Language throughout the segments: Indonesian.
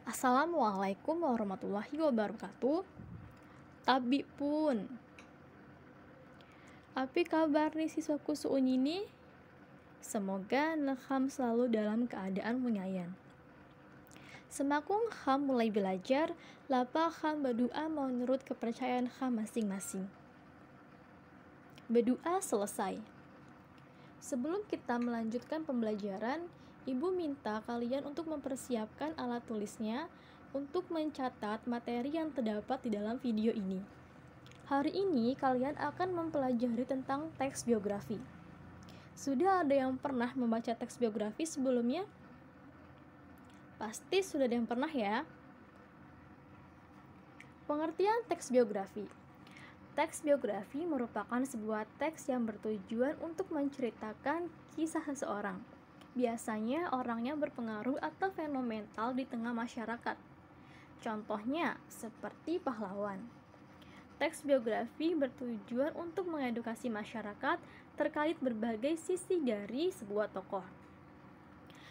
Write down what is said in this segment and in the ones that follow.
Assalamualaikum warahmatullahi wabarakatuh. Tabi pun. Apa kabar nih siswaku seunyi ini? Semoga nekham selalu dalam keadaan menyayan. Semakung kham mulai belajar, lapa kham berdoa menurut kepercayaan kham masing-masing. Berdoa selesai. Sebelum kita melanjutkan pembelajaran, Ibu minta kalian untuk mempersiapkan alat tulisnya untuk mencatat materi yang terdapat di dalam video ini. Hari ini kalian akan mempelajari tentang teks biografi. Sudah ada yang pernah membaca teks biografi sebelumnya? Pasti sudah ada yang pernah ya. Pengertian teks biografi. Teks biografi merupakan sebuah teks yang bertujuan untuk menceritakan kisah seseorang. Biasanya orangnya berpengaruh atau fenomenal di tengah masyarakat. Contohnya seperti pahlawan. Teks biografi bertujuan untuk mengedukasi masyarakat terkait berbagai sisi dari sebuah tokoh.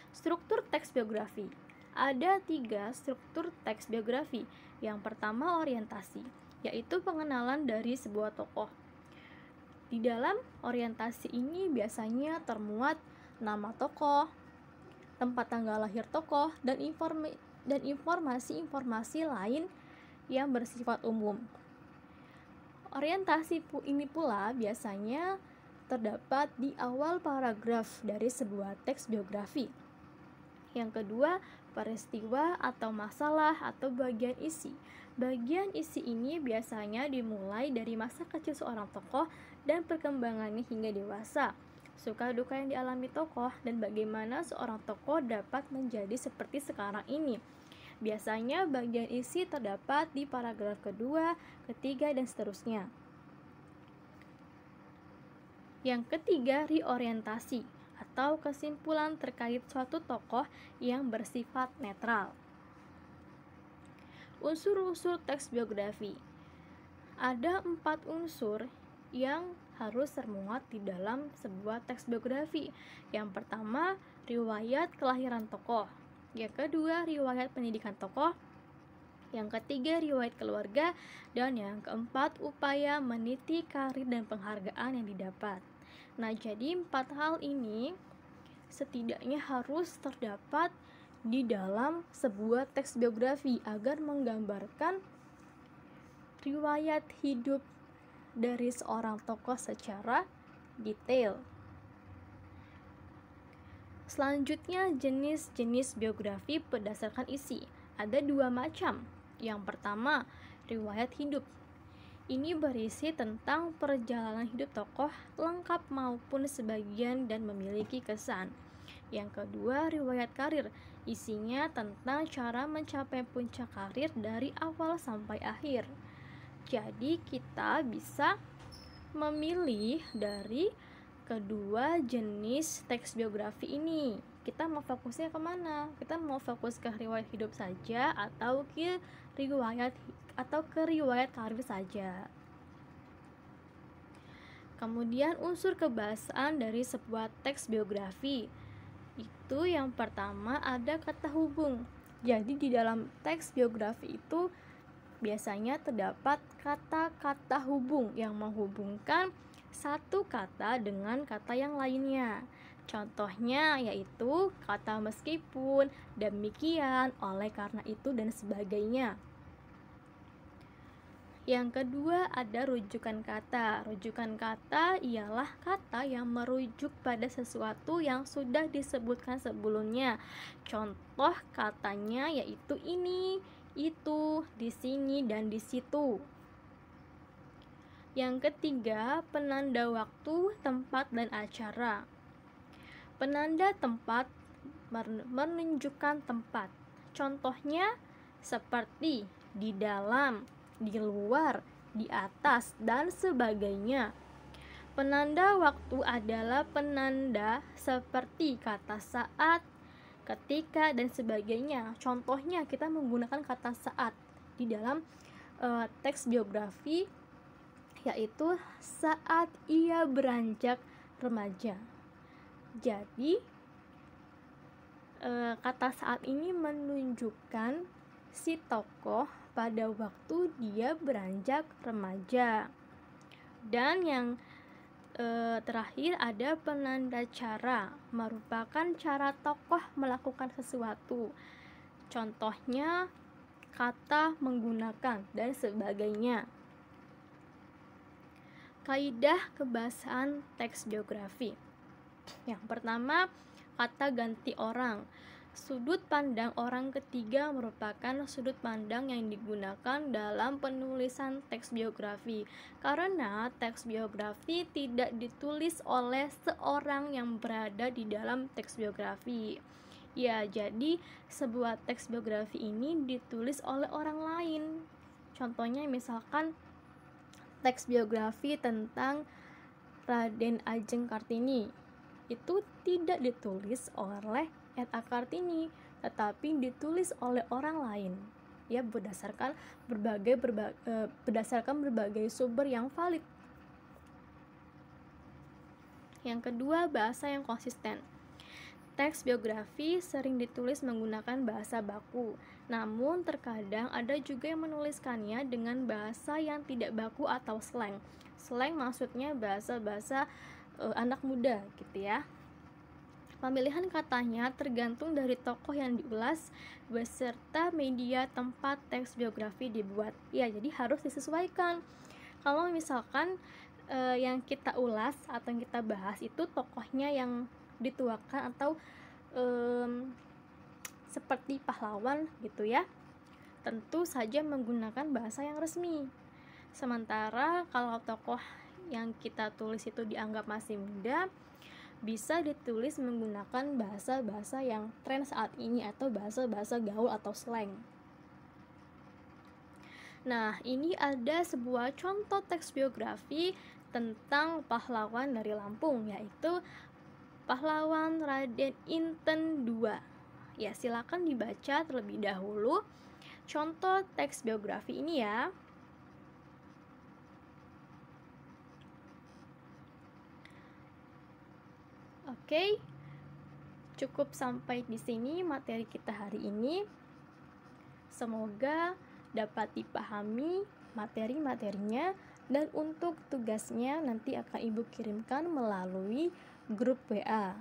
Struktur teks biografi. Ada 3 struktur teks biografi. Yang pertama orientasi, yaitu pengenalan dari sebuah tokoh. Di dalam orientasi ini biasanya termuat nama tokoh, tempat tanggal lahir tokoh, dan informasi-informasi lain yang bersifat umum. Orientasi ini pula biasanya terdapat di awal paragraf dari sebuah teks biografi. Yang kedua, peristiwa atau masalah atau bagian isi. Bagian isi ini biasanya dimulai dari masa kecil seorang tokoh dan perkembangannya hingga dewasa, suka duka yang dialami tokoh, dan bagaimana seorang tokoh dapat menjadi seperti sekarang ini. Biasanya bagian isi terdapat di paragraf kedua, ketiga, dan seterusnya. Yang ketiga, reorientasi atau kesimpulan terkait suatu tokoh yang bersifat netral. Unsur-unsur teks biografi. Ada 4 unsur yang harus termuat di dalam sebuah teks biografi. Yang pertama, riwayat kelahiran tokoh. Yang kedua, riwayat pendidikan tokoh. Yang ketiga, riwayat keluarga. Dan yang keempat, upaya meniti karir dan penghargaan yang didapat. Nah, jadi 4 hal ini setidaknya harus terdapat di dalam sebuah teks biografi agar menggambarkan riwayat hidup dari seorang tokoh secara detail. Selanjutnya, jenis-jenis biografi berdasarkan isi. Ada 2 macam. Yang pertama, riwayat hidup. Ini berisi tentang perjalanan hidup tokoh lengkap maupun sebagian dan memiliki kesan. Yang kedua, riwayat karir. Isinya tentang cara mencapai puncak karir dari awal sampai akhir. Jadi kita bisa memilih dari kedua jenis teks biografi ini. Kita mau fokusnya kemana? Kita mau fokus ke riwayat hidup saja atau ke riwayat karir saja. Kemudian unsur kebahasaan dari sebuah teks biografi. Itu yang pertama ada kata hubung. Jadi di dalam teks biografi itu biasanya terdapat kata-kata hubung yang menghubungkan satu kata dengan kata yang lainnya. Contohnya yaitu kata meskipun, demikian, oleh karena itu, dan sebagainya. Yang kedua ada rujukan kata. Rujukan kata ialah kata yang merujuk pada sesuatu yang sudah disebutkan sebelumnya. Contoh katanya yaitu ini, itu, di sini, dan di situ. Yang ketiga, penanda waktu, tempat, dan acara. Penanda tempat menunjukkan tempat. Contohnya seperti di dalam, di luar, di atas, dan sebagainya. Penanda waktu adalah penanda seperti kata saat, ketika, dan sebagainya. Contohnya kita menggunakan kata saat di dalam teks biografi, yaitu saat ia beranjak remaja. Jadi kata saat ini menunjukkan si tokoh pada waktu dia beranjak remaja. Dan yang terakhir ada penanda cara, merupakan cara tokoh melakukan sesuatu. Contohnya kata, menggunakan, dan sebagainya. Kaidah kebahasaan teks biografi. Yang pertama, kata ganti orang. Sudut pandang orang ketiga merupakan sudut pandang yang digunakan dalam penulisan teks biografi, karena teks biografi tidak ditulis oleh seorang yang berada di dalam teks biografi. Ya, jadi sebuah teks biografi ini ditulis oleh orang lain. Contohnya misalkan teks biografi tentang Raden Ajeng Kartini, itu tidak ditulis oleh R.A. Kartini, tetapi ditulis oleh orang lain, ya, berdasarkan berbagai sumber yang valid. Yang kedua, bahasa yang konsisten. Teks biografi sering ditulis menggunakan bahasa baku, namun terkadang ada juga yang menuliskannya dengan bahasa yang tidak baku atau slang. Slang maksudnya bahasa-bahasa anak muda gitu ya. Pemilihan katanya tergantung dari tokoh yang diulas beserta media tempat teks biografi dibuat. Ya, jadi harus disesuaikan. Kalau misalkan yang kita ulas atau yang kita bahas itu tokohnya yang dituakan atau seperti pahlawan gitu ya, tentu saja menggunakan bahasa yang resmi. Sementara kalau tokoh yang kita tulis itu dianggap masih muda, bisa ditulis menggunakan bahasa-bahasa yang tren saat ini atau bahasa-bahasa gaul atau slang. Nah, ini ada sebuah contoh teks biografi tentang pahlawan dari Lampung, yaitu pahlawan Raden Inten II. Ya, silakan dibaca terlebih dahulu contoh teks biografi ini ya. Oke, cukup sampai di sini materi kita hari ini. Semoga dapat dipahami materi-materinya, dan untuk tugasnya nanti akan Ibu kirimkan melalui grup WA.